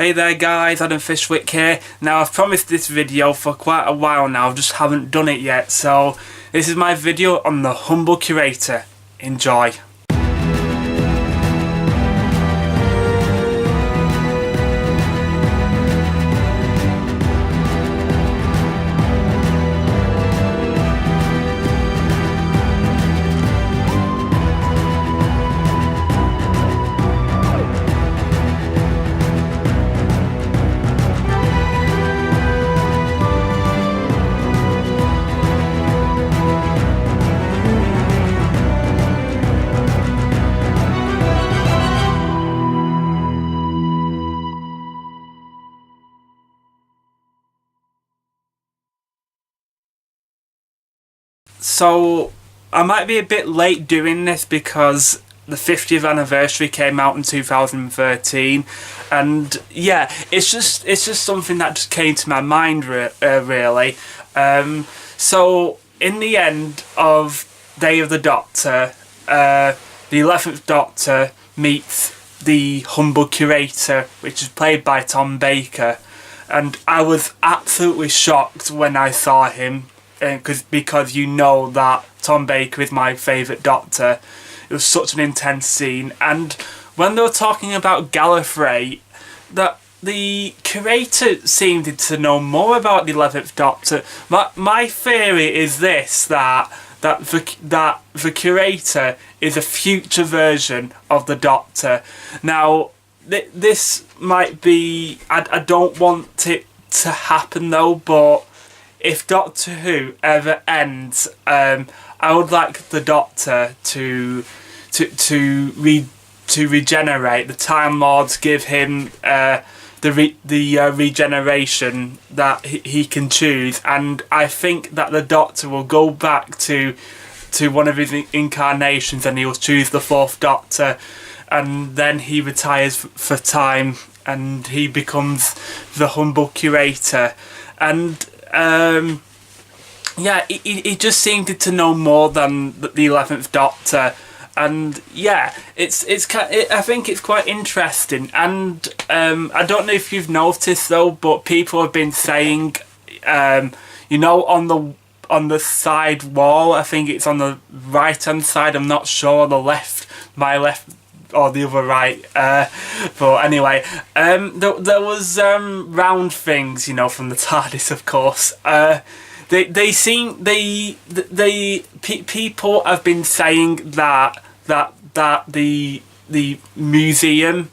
Hey there guys, Adam Fishwick here. Now I've promised this video for quite a while now, I just haven't done it yet, so this is my video on the Humble Curator. Enjoy. So I might be a bit late doing this because the 50th anniversary came out in 2013, and yeah, it's just something that just came to my mind really. So in the end of Day of the Doctor, the 11th Doctor meets the Humble Curator, which is played by Tom Baker, and I was absolutely shocked when I saw him. Because you know that Tom Baker is my favourite Doctor. It was such an intense scene, and when they were talking about Gallifrey, that the curator seemed to know more about the 11th Doctor. My theory is this, that the curator is a future version of the Doctor. Now this might be, I don't want it to happen though, but if Doctor Who ever ends, I would like the Doctor to regenerate. The Time Lords give him the regeneration that he can choose, and I think that the Doctor will go back to one of his incarnations, and he'll choose the 4th Doctor, and then he retires for time, and he becomes the Humble Curator, and yeah, he just seemed to know more than the 11th Doctor, and yeah, I think it's quite interesting, and I don't know if you've noticed though, but people have been saying, you know, on the side wall, I think it's on the right hand side, I'm not sure, my left or the other right, but anyway, there was round things, you know, from the TARDIS, of course. People have been saying that the museum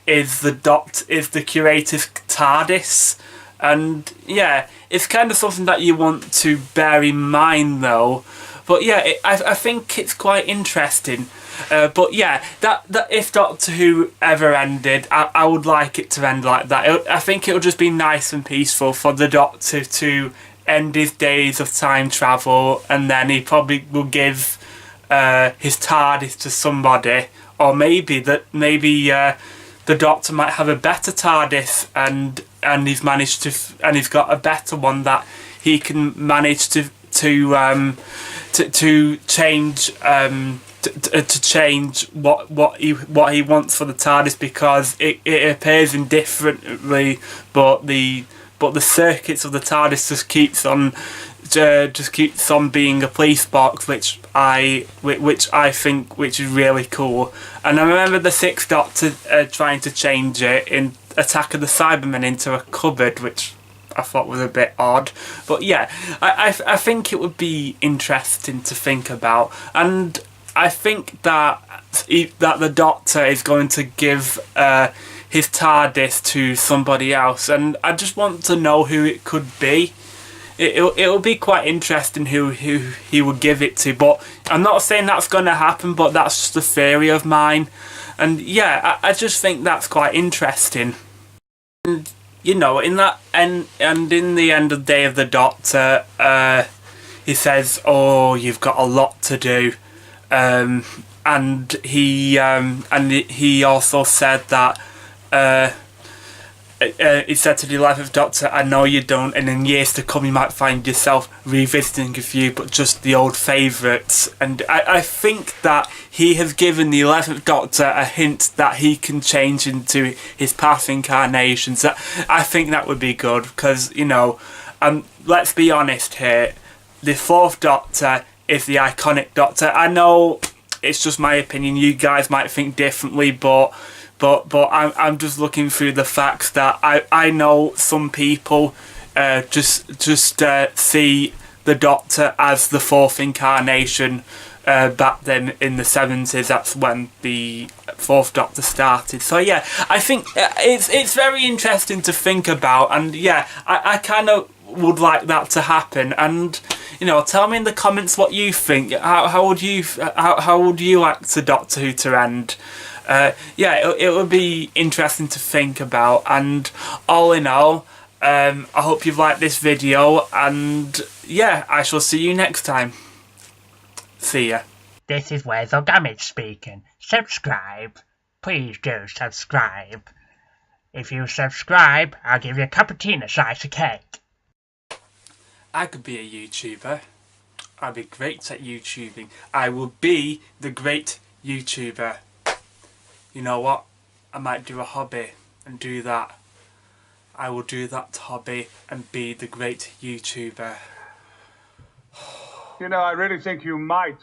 is the curator's TARDIS, and yeah, it's kind of something that you want to bear in mind though. But yeah, I think it's quite interesting. But yeah, that if Doctor Who ever ended, I would like it to end like that. I think it would just be nice and peaceful for the Doctor to end his days of time travel, and then he probably will give his TARDIS to somebody, or maybe the Doctor might have a better TARDIS, and he's managed to, and he's got a better one that he can manage to change. To change what he wants for the TARDIS, because it appears indifferently, but the circuits of the TARDIS just keeps on being a police box, which I think is really cool. And I remember the 6th Doctor trying to change it in Attack of the Cybermen into a cupboard, which I thought was a bit odd. But yeah, I think it would be interesting to think about, and I think that the Doctor is going to give his TARDIS to somebody else, and I just want to know who it could be. It'll be quite interesting who he would give it to, but I'm not saying that's going to happen, but that's just a theory of mine. And yeah, I just think that's quite interesting. And you know, in that and in the end of Day of the Doctor, he says, "Oh, you've got a lot to do." And he also said that he said to the 11th Doctor, I know you don't, and in years to come you might find yourself revisiting a few, but just the old favourites. And I think that he has given the 11th Doctor a hint that he can change into his past incarnations. That I think that would be good, because, you know, let's be honest here, the 4th Doctor is the iconic Doctor. I know it's just my opinion, you guys might think differently, but I'm just looking through the facts that I know some people just see the Doctor as the 4th incarnation. Back then in the 70s, that's when the 4th Doctor started. So yeah, I think it's very interesting to think about, and yeah, I kind of would like that to happen. And you know, tell me in the comments what you think. How would you like the Doctor Who to end? Yeah, it would be interesting to think about. And all in all, I hope you've liked this video, and yeah, I shall see you next time. See ya. This is Where's Damage speaking. Subscribe. Please do subscribe. If you subscribe, I'll give you a cup of tea and a slice of cake. I could be a YouTuber. I'd be great at YouTubing. I will be the great YouTuber. You know what? I might do a hobby and do that. I will do that hobby and be the great YouTuber. You know, I really think you might